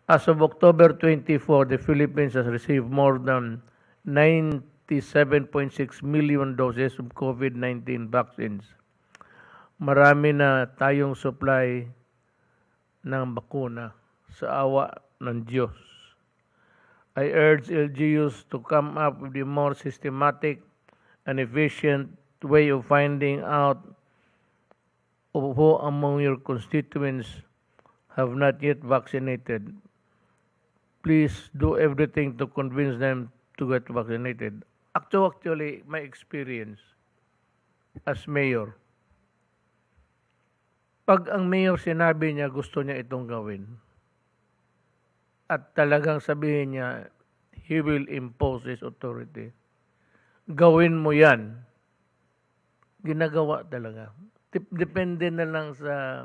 As of October 24, the Philippines has received more than 97.6 million doses of COVID-19 vaccines. Marami na tayong supply ng bakuna sa awa ng Diyos. I urge LGUs to come up with a more systematic and efficient way of finding out who among your constituents have not yet vaccinated. Please do everything to convince them to get vaccinated. Actually, my experience as mayor, pag ang mayor sinabi niya gusto niya itong gawin, at talagang sabihin niya, he will impose his authority, gawin mo yan. Ginagawa talaga. Depende na lang sa,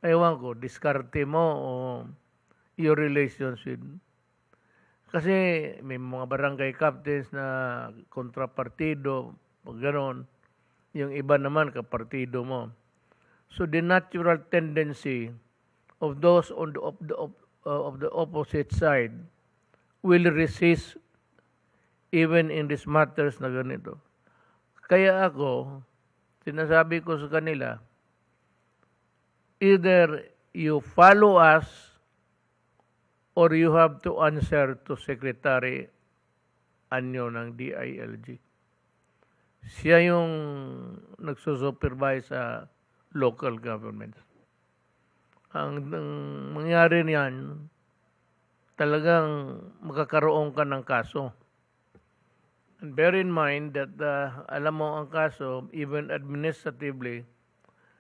ewan ko, diskarte mo o your relations with. Kasi may mga barangay captains na kontrapartido, pag gano'n, yung iba naman kapartido mo. So the natural tendency of those on the opposite side will resist even in these matters na ganito. Kaya ako, sinasabi ko sa kanila, either you follow us or you have to answer to Secretary Anyo ng DILG. Siya yung nagsusupervise sa local governments. Ang mangyari niyan, talagang magkakaroon ka ng kaso. And bear in mind that alam mo ang kaso, even administratively,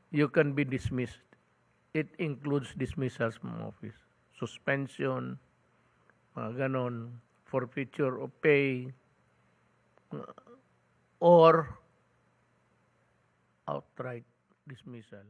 you can be dismissed. It includes dismissals from office, suspension, ganon, forfeiture of pay, or outright dismissal.